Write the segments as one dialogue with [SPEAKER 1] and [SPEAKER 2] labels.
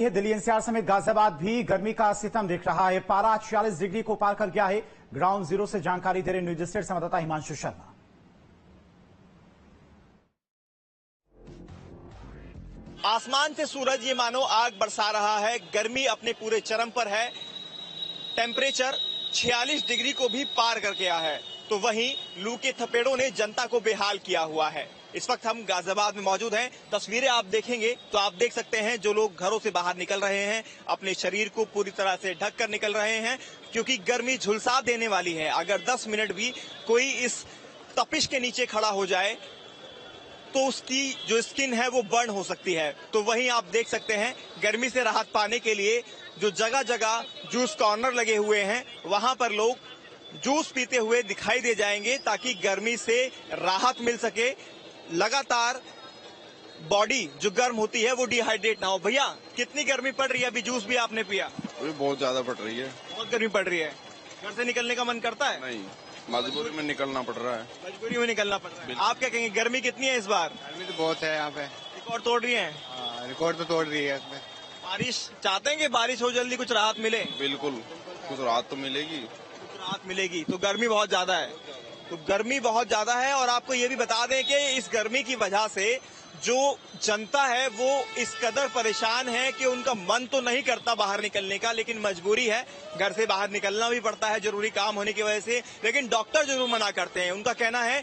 [SPEAKER 1] Delhi NCR समेत गाजियाबाद भी गर्मी का सितम दिख रहा है। पारा 46 डिग्री को पार कर गया है। ग्राउंड जीरो से जानकारी दे रहे न्यूज स्टेट संवाददाता हिमांशु शर्मा।
[SPEAKER 2] आसमान से सूरज ये मानो आग बरसा रहा है। गर्मी अपने पूरे चरम पर है। टेम्परेचर 46 डिग्री को भी पार कर गया है। तो वहीं लू के थपेड़ों ने जनता को बेहाल किया हुआ है। इस वक्त हम गाजियाबाद में मौजूद हैं। तस्वीरें आप देखेंगे तो आप देख सकते हैं जो लोग घरों से बाहर निकल रहे हैं अपने शरीर को पूरी तरह से ढक कर निकल रहे हैं, क्योंकि गर्मी झुलसा देने वाली है। अगर 10 मिनट भी कोई इस तपिश के नीचे खड़ा हो जाए तो उसकी जो स्किन है वो बर्न हो सकती है। तो वहीं आप देख सकते हैं गर्मी से राहत पाने के लिए जो जगह जगह जूस कॉर्नर लगे हुए हैं, वहां पर लोग जूस पीते हुए दिखाई दे जाएंगे ताकि गर्मी से राहत मिल सके। लगातार बॉडी जो गर्म होती है वो डिहाइड्रेट ना हो। भैया कितनी गर्मी पड़ रही है? अभी जूस भी आपने पिया?
[SPEAKER 3] अभी बहुत ज्यादा पड़ रही है।
[SPEAKER 2] बहुत गर्मी पड़ रही है। घर से निकलने का मन करता है?
[SPEAKER 3] नहीं, मजबूरी में निकलना पड़ रहा है।
[SPEAKER 2] मजबूरी में निकलना पड़ रहा है। आप क्या कहेंगे, गर्मी कितनी है इस बार?
[SPEAKER 4] गर्मी तो बहुत है यहाँ पे।
[SPEAKER 2] रिकॉर्ड तोड़ रही है?
[SPEAKER 4] रिकॉर्ड तो तोड़ रही है इसमें।
[SPEAKER 2] बारिश चाहते हैं कि बारिश हो, जल्दी कुछ राहत मिले?
[SPEAKER 3] बिल्कुल, कुछ राहत तो मिलेगी।
[SPEAKER 2] कुछ राहत मिलेगी। तो गर्मी बहुत ज्यादा है। तो गर्मी बहुत ज्यादा है और आपको ये भी बता दें कि इस गर्मी की वजह से जो जनता है वो इस कदर परेशान है कि उनका मन तो नहीं करता बाहर निकलने का, लेकिन मजबूरी है, घर से बाहर निकलना भी पड़ता है जरूरी काम होने की वजह से। लेकिन डॉक्टर जरूर मना करते हैं। उनका कहना है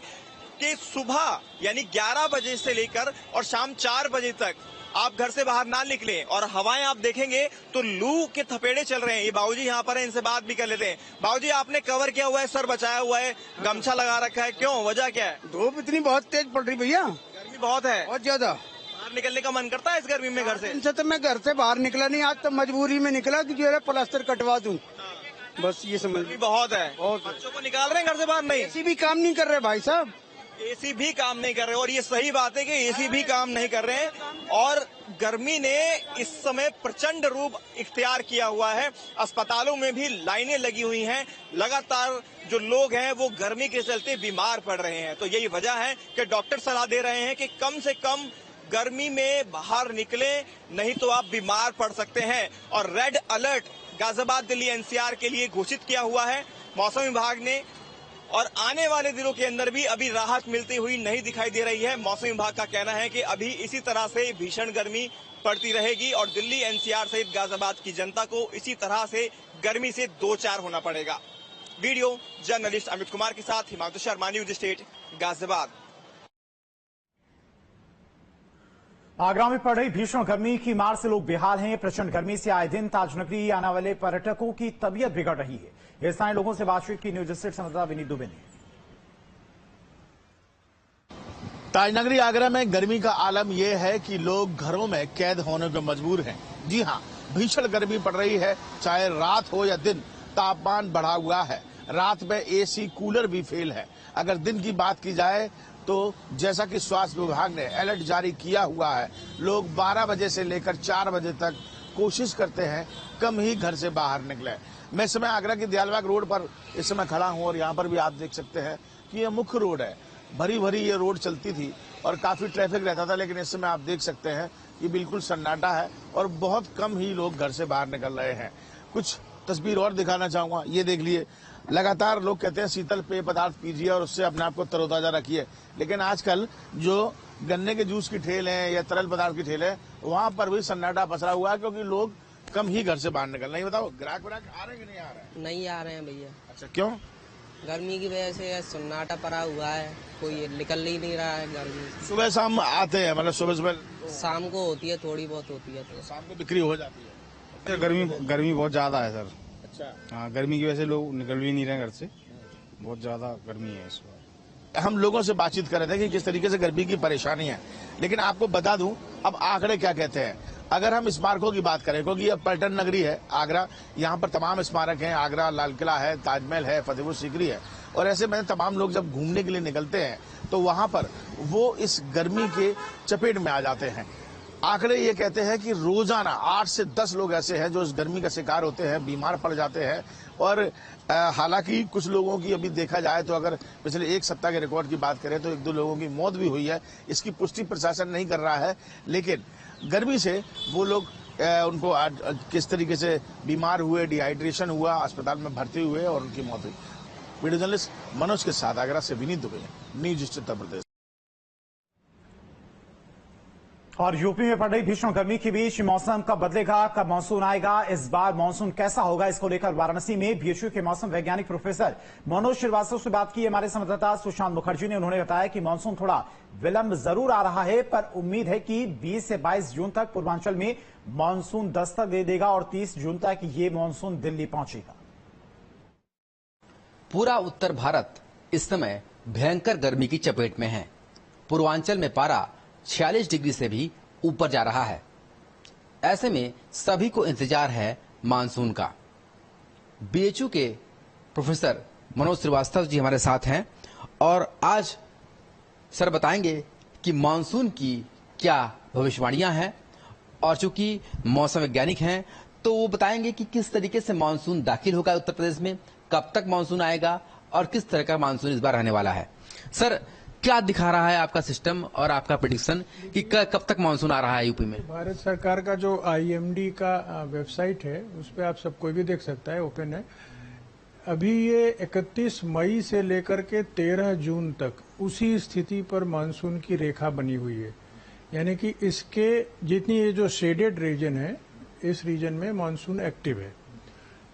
[SPEAKER 2] कि सुबह यानी 11 बजे से लेकर और शाम 4 बजे तक आप घर से बाहर ना निकलें। और हवाएं आप देखेंगे तो लू के थपेड़े चल रहे हैं। ये बाबूजी यहाँ पर हैं, इनसे बात भी कर लेते हैं। बाबूजी आपने कवर किया हुआ है, सर बचाया हुआ है, गमछा लगा रखा है, क्यों, वजह क्या है?
[SPEAKER 4] धूप इतनी बहुत तेज पड़ रही भैया,
[SPEAKER 2] गर्मी बहुत है,
[SPEAKER 4] बहुत ज्यादा।
[SPEAKER 2] बाहर निकलने का मन करता है इस गर्मी में? घर से
[SPEAKER 4] इनसे तो मैं घर से बाहर निकला नहीं, आज तो मजबूरी में निकला कि जो है प्लास्टर कटवा दूं, बस ये समझ।
[SPEAKER 2] गर्मी बहुत है।
[SPEAKER 4] बहुत।
[SPEAKER 2] बच्चों को निकाल रहे हैं घर से बाहर? नहीं,
[SPEAKER 4] एसी भी काम नहीं कर रहे भाई साहब,
[SPEAKER 2] एसी भी काम नहीं कर रहे। और ये सही बात है कि एसी भी काम नहीं कर रहे हैं। और गर्मी ने इस समय प्रचंड रूप इख्तियार किया हुआ है। अस्पतालों में भी लाइनें लगी हुई हैं। लगातार जो लोग हैं वो गर्मी के चलते बीमार पड़ रहे हैं। तो यही वजह है कि डॉक्टर सलाह दे रहे हैं कि कम से कम गर्मी में बाहर निकले, नहीं तो आप बीमार पड़ सकते हैं। और red alert Ghaziabad Delhi NCR के लिए घोषित किया हुआ है मौसम विभाग ने। और आने वाले दिनों के अंदर भी अभी राहत मिलती हुई नहीं दिखाई दे रही है। मौसम विभाग का कहना है कि अभी इसी तरह से भीषण गर्मी पड़ती रहेगी और दिल्ली एनसीआर सहित गाजियाबाद की जनता को इसी तरह से गर्मी से दो चार होना पड़ेगा। वीडियो जर्नलिस्ट अमित कुमार के साथ हिमांशु शर्मा, न्यूज स्टेट, गाजियाबाद।
[SPEAKER 1] आगरा में पड़ रही भीषण गर्मी की मार से लोग बेहाल हैं। प्रचंड गर्मी से आए दिन ताजनगरी आने वाले पर्यटकों की तबीयत बिगड़ रही है। स्थानीय लोगों से बातचीत की न्यूज स्टेट संवाददाता विनीत दुबे ने।
[SPEAKER 5] ताजनगरी आगरा में गर्मी का आलम यह है कि लोग घरों में कैद होने को मजबूर हैं। जी हां, भीषण गर्मी पड़ रही है। चाहे रात हो या दिन, तापमान बढ़ा हुआ है। रात में एसी कूलर भी फेल है। अगर दिन की बात की जाए तो जैसा कि स्वास्थ्य विभाग ने अलर्ट जारी किया हुआ है, लोग 12 बजे से लेकर 4 बजे तक कोशिश करते हैं कम ही घर से बाहर निकले। मैं इस समय आगरा की दयालबाग रोड पर इस समय खड़ा हूं और यहाँ पर भी आप देख सकते हैं कि ये मुख्य रोड है। भरी भरी ये रोड चलती थी और काफी ट्रैफिक रहता था, लेकिन इस समय आप देख सकते हैं ये बिल्कुल सन्नाटा है और बहुत कम ही लोग घर से बाहर निकल रहे हैं। कुछ तस्वीर और दिखाना चाहूंगा, ये देख लिए। लगातार लोग कहते हैं शीतल पेय पदार्थ पीजिए और उससे अपने आप को तरोताजा रखिए, लेकिन आजकल जो गन्ने के जूस की ठेल है या तरल पदार्थ की ठेल है, वहां पर भी सन्नाटा पसरा हुआ है, क्योंकि लोग कम ही घर से बाहर निकल रहे हैं। बताओ, ग्राहक आ रहे हैं कि नहीं आ रहे हैं?
[SPEAKER 6] नहीं आ रहे हैं भैया।
[SPEAKER 5] अच्छा, क्यों?
[SPEAKER 6] गर्मी की वजह से सन्नाटा पड़ा हुआ है, कोई निकल ही नहीं रहा है गर्मी।
[SPEAKER 5] सुबह शाम आते हैं, मतलब सुबह
[SPEAKER 6] शाम को होती है, थोड़ी बहुत होती है, तो
[SPEAKER 5] शाम को बिक्री हो जाती है।
[SPEAKER 7] गर्मी बहुत ज्यादा है सर।
[SPEAKER 5] अच्छा,
[SPEAKER 7] हाँ, गर्मी की वजह से लोग निकल भी नहीं रहे घर से, बहुत ज्यादा गर्मी है इस बार।
[SPEAKER 5] हम लोगों से बातचीत कर रहे थे कि किस तरीके से गर्मी की परेशानी है, लेकिन आपको बता दूं अब आंकड़े क्या कहते हैं। अगर हम स्मारकों की बात करें, क्योंकि अब पर्यटन नगरी है आगरा, यहाँ पर तमाम स्मारक हैं। आगरा लाल किला है, ताजमहल है, फतेहपुर सीकरी है, और ऐसे में तमाम लोग जब घूमने के लिए निकलते हैं तो वहां पर वो इस गर्मी के चपेट में आ जाते हैं। आंकड़े ये कहते हैं कि रोजाना 8 से 10 लोग ऐसे हैं जो इस गर्मी का शिकार होते हैं, बीमार पड़ जाते हैं। और हालांकि कुछ लोगों की अभी देखा जाए तो अगर पिछले एक सप्ताह के रिकॉर्ड की बात करें तो 1-2 लोगों की मौत भी हुई है। इसकी पुष्टि प्रशासन नहीं कर रहा है, लेकिन गर्मी से वो लोग उनको किस तरीके से बीमार हुए, डिहाइड्रेशन हुआ, अस्पताल में भर्ती हुए और उनकी मौत हुई। वीडियो जर्नलिस्ट मनोज के साथ आगरा से विनीत दुबे, न्यूज उत्तर प्रदेश।
[SPEAKER 1] और यूपी में पड़ रही भीषण गर्मी के बीच मौसम कब बदलेगा, कब मानसून आएगा, इस बार मानसून कैसा होगा, इसको लेकर वाराणसी में बीएचयू के मौसम वैज्ञानिक प्रोफेसर मनोज श्रीवास्तव से बात की हमारे संवाददाता सुशांत मुखर्जी ने। उन्होंने बताया कि मानसून थोड़ा विलंब जरूर आ रहा है, पर उम्मीद है कि 20 से 22 जून तक पूर्वांचल में मानसून दस्तक दे देगा और 30 जून तक ये मानसून दिल्ली पहुंचेगा।
[SPEAKER 8] पूरा उत्तर भारत इस समय भयंकर गर्मी की चपेट में है। पूर्वांचल में पारा 46 डिग्री से भी ऊपर जा रहा है। ऐसे में सभी को इंतजार है मानसून का। बीएचयू के प्रोफेसर मनोज श्रीवास्तव जी हमारे साथ हैं और आज सर बताएंगे कि मानसून की क्या भविष्यवाणियां हैं, और चूंकि मौसम वैज्ञानिक हैं तो वो बताएंगे कि किस तरीके से मानसून दाखिल होगा उत्तर प्रदेश में, कब तक मानसून आएगा और किस तरह का मानसून इस बार रहने वाला है। सर, क्या दिखा रहा है आपका सिस्टम और आपका प्रेडिक्शन कि कब तक मानसून आ रहा है यूपी में?
[SPEAKER 9] भारत सरकार का जो आईएमडी का वेबसाइट है उस पर आप सब कोई भी देख सकता है, ओपन है। अभी ये 31 मई से लेकर के 13 जून तक उसी स्थिति पर मानसून की रेखा बनी हुई है। यानी कि इसके जितनी ये जो शेडेड रीजन है, इस रीजन में मानसून एक्टिव है।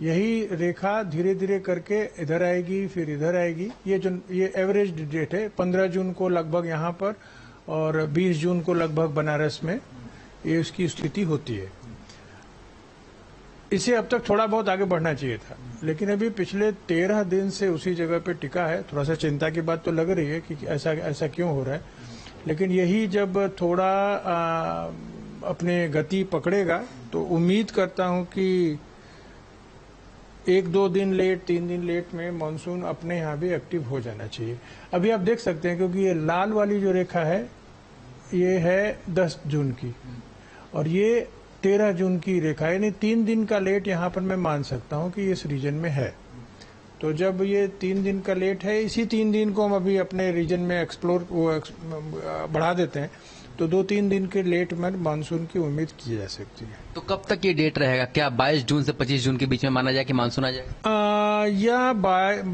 [SPEAKER 9] यही रेखा धीरे धीरे करके इधर आएगी, फिर इधर आएगी। ये एवरेज डेट है। 15 जून को लगभग यहाँ पर और 20 जून को लगभग बनारस में ये उसकी स्थिति होती है। इसे अब तक थोड़ा बहुत आगे बढ़ना चाहिए था, लेकिन अभी पिछले 13 दिन से उसी जगह पे टिका है। थोड़ा सा चिंता की बात तो लग रही है कि ऐसा क्यों हो रहा है, लेकिन यही जब थोड़ा अपने गति पकड़ेगा तो उम्मीद करता हूं कि 1-2 दिन लेट, 3 दिन लेट में मानसून अपने यहाँ भी एक्टिव हो जाना चाहिए। अभी आप देख सकते हैं क्योंकि ये लाल वाली जो रेखा है ये है 10 जून की और ये 13 जून की रेखा, यानी 3 दिन का लेट यहाँ पर मैं मान सकता हूँ कि इस रीजन में है। तो जब ये 3 दिन का लेट है, इसी 3 दिन को हम अभी अपने रीजन में एक्सप्लोर बढ़ा देते हैं, तो 2-3 दिन के लेट में मानसून की उम्मीद की जा सकती है।
[SPEAKER 8] तो कब तक ये डेट रहेगा? क्या 22 जून से 25 जून के बीच में माना जाए कि मानसून आ जाएगा?
[SPEAKER 9] या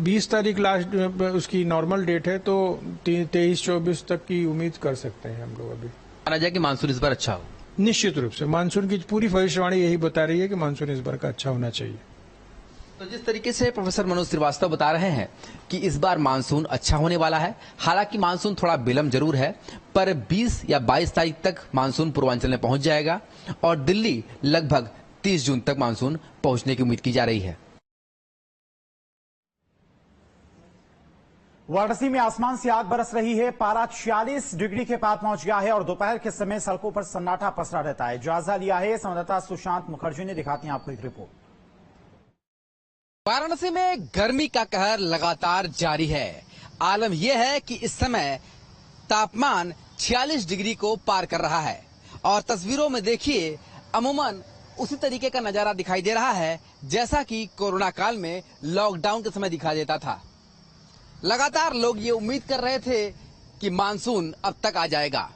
[SPEAKER 9] 20 तारीख लास्ट उसकी नॉर्मल डेट है, तो 23-24 तक की उम्मीद कर सकते हैं हम लोग। अभी
[SPEAKER 8] माना जाए कि मानसून इस बार अच्छा हो।
[SPEAKER 9] निश्चित रूप से मानसून की पूरी भविष्यवाणी यही बता रही है कि मानसून इस बार का अच्छा होना चाहिए।
[SPEAKER 8] तो जिस तरीके से प्रोफेसर मनोज श्रीवास्तव बता रहे हैं कि इस बार मानसून अच्छा होने वाला है, हालांकि मानसून थोड़ा विलंब जरूर है, पर 20 या 22 तारीख तक मानसून पूर्वांचल में पहुंच जाएगा और दिल्ली लगभग 30 जून तक मानसून पहुंचने की उम्मीद की जा रही है।
[SPEAKER 1] वाराणसी में आसमान से आग बरस रही है। पारा 46 डिग्री के पार पहुंच गया है और दोपहर के समय सड़कों पर सन्नाटा पसरा रहता है। जायजा लिया है संवाददाता सुशांत मुखर्जी ने, दिखाती हैं आपको एक रिपोर्ट।
[SPEAKER 8] वाराणसी में गर्मी का कहर लगातार जारी है। आलम यह है कि इस समय तापमान 46 डिग्री को पार कर रहा है और तस्वीरों में देखिए अमूमन उसी तरीके का नजारा दिखाई दे रहा है जैसा कि कोरोना काल में लॉकडाउन के समय दिखाई देता था। लगातार लोग ये उम्मीद कर रहे थे कि मानसून अब तक आ जाएगा,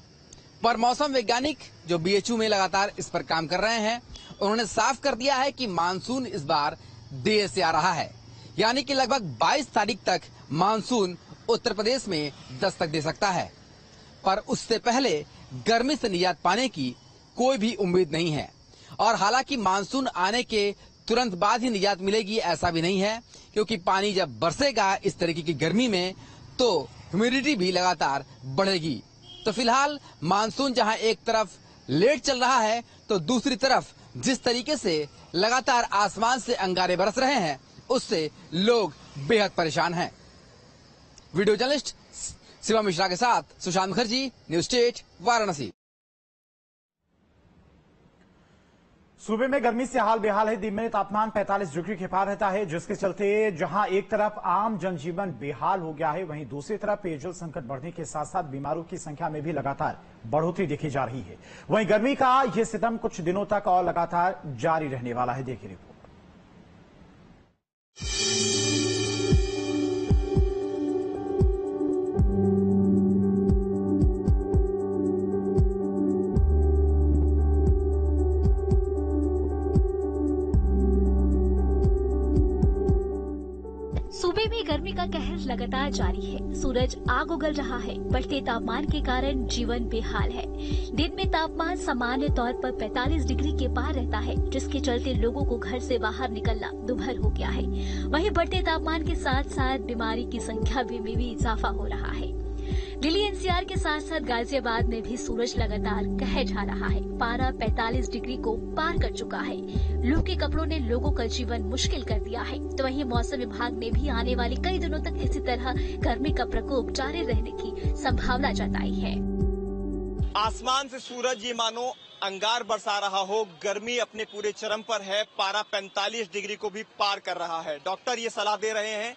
[SPEAKER 8] पर मौसम वैज्ञानिक जो बीएचयू में लगातार इस पर काम कर रहे हैं, उन्होंने साफ कर दिया है कि मानसून इस बार देर से आ रहा है। यानी कि लगभग 22 तारीख तक मानसून उत्तर प्रदेश में दस्तक दे सकता है, पर उससे पहले गर्मी से निजात पाने की कोई भी उम्मीद नहीं है। और हालांकि मानसून आने के तुरंत बाद ही निजात मिलेगी ऐसा भी नहीं है, क्योंकि पानी जब बरसेगा इस तरीके की गर्मी में तो ह्यूमिडिटी भी लगातार बढ़ेगी। तो फिलहाल मानसून जहां एक तरफ लेट चल रहा है तो दूसरी तरफ जिस तरीके से लगातार आसमान से अंगारे बरस रहे हैं उससे लोग बेहद परेशान हैं। वीडियो जर्नलिस्ट शिवा मिश्रा के साथ सुशांत मुखर्जी, न्यूज स्टेट, वाराणसी।
[SPEAKER 1] सूबे में गर्मी से हाल बेहाल है। दिन में तापमान 45 डिग्री के पार रहता है, जिसके चलते जहां एक तरफ आम जनजीवन बेहाल हो गया है, वहीं दूसरी तरफ पेयजल संकट बढ़ने के साथ साथ बीमारों की संख्या में भी लगातार बढ़ोतरी देखी जा रही है। वहीं गर्मी का यह सितम कुछ दिनों तक और लगातार जारी रहने वाला है। देखिए रिपोर्ट।
[SPEAKER 10] मुंबई में गर्मी का कहर लगातार जारी है। सूरज आग उगल रहा है। बढ़ते तापमान के कारण जीवन बेहाल है। दिन में तापमान सामान्य तौर पर 45 डिग्री के पार रहता है, जिसके चलते लोगों को घर से बाहर निकलना दुभर हो गया है। वहीं बढ़ते तापमान के साथ साथ बीमारी की संख्या में भी इजाफा हो रहा है। दिल्ली एनसीआर के साथ साथ गाजियाबाद में भी सूरज लगातार कहर ढा रहा है। पारा 45 डिग्री को पार कर चुका है। लू के कपड़ों ने लोगों का जीवन मुश्किल कर दिया है। तो वहीं मौसम विभाग ने भी आने वाले कई दिनों तक इसी तरह गर्मी का प्रकोप जारी रहने की संभावना जताई है।
[SPEAKER 2] आसमान से सूरज ये मानो अंगार बरसा रहा हो। गर्मी अपने पूरे चरम पर है। पारा 45 डिग्री को भी पार कर रहा है। डॉक्टर ये सलाह दे रहे हैं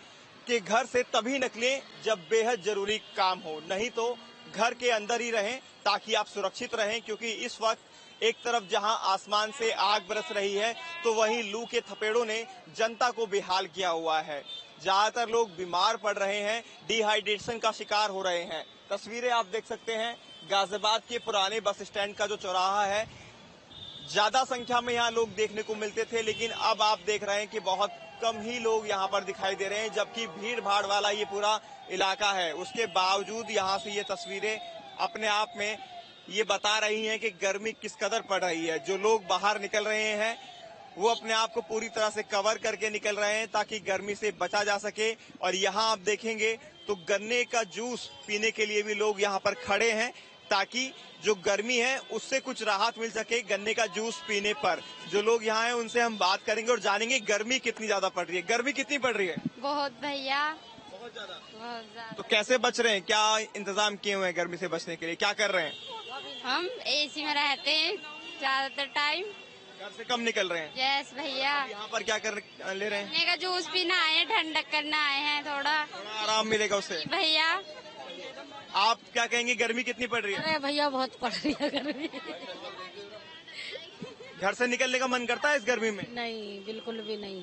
[SPEAKER 2] कि घर से तभी निकलें जब बेहद जरूरी काम हो, नहीं तो घर के अंदर ही रहें ताकि आप सुरक्षित रहें। क्योंकि इस वक्त एक तरफ जहां आसमान से आग बरस रही है तो वहीं लू के थपेड़ों ने जनता को बेहाल किया हुआ है। ज्यादातर लोग बीमार पड़ रहे हैं, डिहाइड्रेशन का शिकार हो रहे हैं। तस्वीरें आप देख सकते हैं गाजियाबाद के पुराने बस स्टैंड का जो चौराहा है। ज्यादा संख्या में यहाँ लोग देखने को मिलते थे, लेकिन अब आप देख रहे हैं कि बहुत कम ही लोग यहाँ पर दिखाई दे रहे हैं, जबकि भीड़ भाड़ वाला ये पूरा इलाका है। उसके बावजूद यहाँ से ये तस्वीरें अपने आप में ये बता रही हैं कि गर्मी किस कदर पड़ रही है। जो लोग बाहर निकल रहे हैं वो अपने आप को पूरी तरह से कवर करके निकल रहे हैं ताकि गर्मी से बचा जा सके। और यहाँ आप देखेंगे तो गन्ने का जूस पीने के लिए भी लोग यहाँ पर खड़े हैं ताकि जो गर्मी है उससे कुछ राहत मिल सके गन्ने का जूस पीने पर। जो लोग यहाँ हैं उनसे हम बात करेंगे और जानेंगे गर्मी कितनी ज्यादा पड़ रही है। गर्मी कितनी पड़ रही है?
[SPEAKER 11] बहुत भैया,
[SPEAKER 2] बहुत ज्यादा।
[SPEAKER 11] बहुत ज्यादा।
[SPEAKER 2] तो कैसे बच रहे हैं? क्या इंतजाम किए हुए हैं गर्मी से बचने के लिए? क्या कर रहे हैं?
[SPEAKER 11] हम एसी में रहते हैं ज्यादातर टाइम।
[SPEAKER 2] घर से कम निकल रहे हैं?
[SPEAKER 11] यस भैया।
[SPEAKER 2] यहाँ पर क्या कर ले रहे हैं?
[SPEAKER 11] गन्ने का जूस पीना आए हैं, ठंडक करना आए हैं। थोड़ा
[SPEAKER 2] आराम मिलेगा उससे
[SPEAKER 11] भैया।
[SPEAKER 2] आप क्या कहेंगे, गर्मी कितनी पड़ रही है?
[SPEAKER 11] अरे भैया बहुत पड़ रही है गर्मी।
[SPEAKER 2] घर से निकलने का मन करता है इस गर्मी में?
[SPEAKER 11] नहीं, बिल्कुल भी नहीं।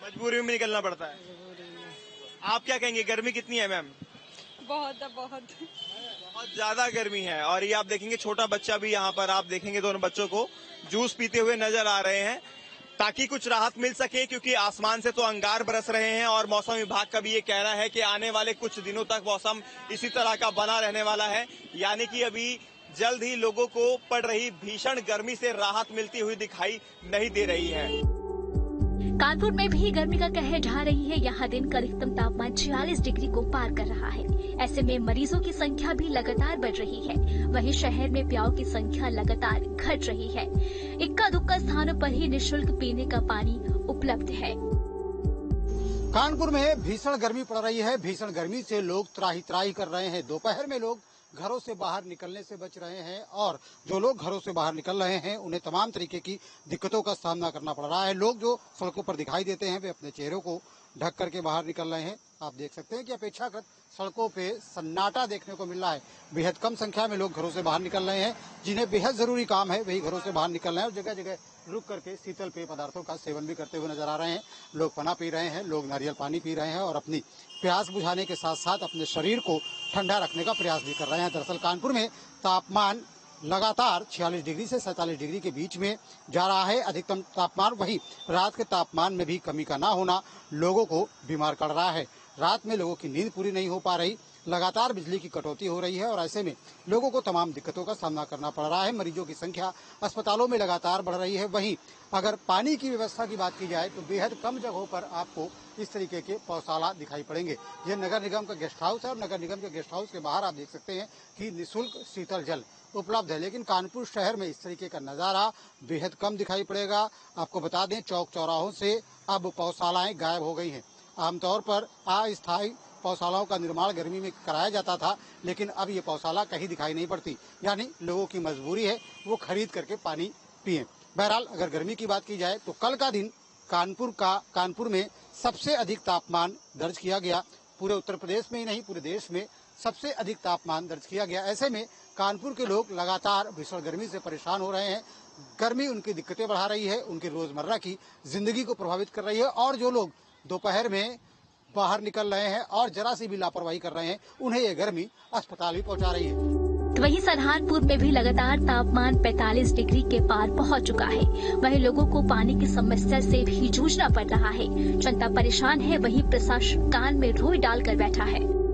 [SPEAKER 2] मजबूरी में निकलना पड़ता है। आप क्या कहेंगे, गर्मी कितनी है मैम?
[SPEAKER 11] बहुत
[SPEAKER 2] ज्यादा गर्मी है। और ये आप देखेंगे छोटा बच्चा भी यहाँ पर आप देखेंगे दोनों बच्चों को जूस पीते हुए नजर आ रहे हैं ताकि कुछ राहत मिल सके। क्योंकि आसमान से तो अंगार बरस रहे हैं और मौसम विभाग का भी ये कहना है कि आने वाले कुछ दिनों तक मौसम इसी तरह का बना रहने वाला है। यानी कि अभी जल्द ही लोगों को पड़ रही भीषण गर्मी से राहत मिलती हुई दिखाई नहीं दे रही है।
[SPEAKER 10] कानपुर में भी गर्मी का कहर ढा रही है। यहाँ दिन का अधिकतम तापमान 46 डिग्री को पार कर रहा है। ऐसे में मरीजों की संख्या भी लगातार बढ़ रही है। वहीं शहर में प्याऊ की संख्या लगातार घट रही है। इक्का दुक्का स्थानों पर ही निःशुल्क पीने का पानी उपलब्ध है।
[SPEAKER 12] कानपुर में भीषण गर्मी पड़ रही है। भीषण गर्मी से लोग त्राही त्राही कर रहे हैं। दोपहर में लोग घरों से बाहर निकलने से बच रहे हैं और जो लोग घरों से बाहर निकल रहे हैं उन्हें तमाम तरीके की दिक्कतों का सामना करना पड़ रहा है। लोग जो सड़कों पर दिखाई देते हैं वे अपने चेहरों को ढक करके बाहर निकल रहे हैं। आप देख सकते हैं कि अपेक्षाकृत सड़कों पे सन्नाटा देखने को मिल रहा है। बेहद कम संख्या में लोग घरों से बाहर निकल रहे हैं। जिन्हें बेहद जरूरी काम है वही घरों से बाहर निकल रहे हैं और जगह जगह रुक करके शीतल पेय पदार्थों का सेवन भी करते हुए नजर आ रहे हैं। लोग पना पी रहे हैं, लोग नारियल पानी पी रहे हैं और अपनी प्यास बुझाने के साथ साथ अपने शरीर को ठंडा रखने का प्रयास भी कर रहे हैं। दरअसल कानपुर में तापमान लगातार 46 डिग्री से 47 डिग्री के बीच में जा रहा है अधिकतम तापमान। वहीं रात के तापमान में भी कमी का ना होना लोगों को बीमार कर रहा है। रात में लोगों की नींद पूरी नहीं हो पा रही, लगातार बिजली की कटौती हो रही है और ऐसे में लोगों को तमाम दिक्कतों का सामना करना पड़ रहा है। मरीजों की संख्या अस्पतालों में लगातार बढ़ रही है। वहीं अगर पानी की व्यवस्था की बात की जाए तो बेहद कम जगहों पर आपको इस तरीके के पौधशाला दिखाई पड़ेंगे। ये नगर निगम का गेस्ट हाउस है और नगर निगम के गेस्ट हाउस के बाहर आप देख सकते हैं कि निःशुल्क शीतल जल उपलब्ध है। लेकिन कानपुर शहर में इस तरीके का नजारा बेहद कम दिखाई पड़ेगा। आपको बता दें चौक चौराहों से अब पौधशालाएं गायब हो गई हैं। आमतौर पर अस्थायी पौधशालाओं का निर्माण गर्मी में कराया जाता था, लेकिन अब ये पौधशाला कहीं दिखाई नहीं पड़ती। यानी लोगों की मजबूरी है वो खरीद करके पानी पिए। बहरहाल अगर गर्मी की बात की जाए तो कल का दिन कानपुर में सबसे अधिक तापमान दर्ज किया गया। पूरे उत्तर प्रदेश में ही नहीं पूरे देश में सबसे अधिक तापमान दर्ज किया गया। ऐसे में कानपुर के लोग लगातार भीषण गर्मी से परेशान हो रहे हैं। गर्मी उनकी दिक्कतें बढ़ा रही है, उनकी रोजमर्रा की जिंदगी को प्रभावित कर रही है और जो लोग दोपहर में बाहर निकल रहे हैं और जरा सी भी लापरवाही कर रहे हैं उन्हें ये गर्मी अस्पताल भी पहुंचा रही है।
[SPEAKER 10] तो वहीं सहारनपुर में भी लगातार तापमान 45 डिग्री के पार पहुंच चुका है। वहीं लोगों को पानी की समस्या से भी जूझना पड़ रहा है। जनता परेशान है, वहीं प्रशासन कान में रुई डालकर बैठा है।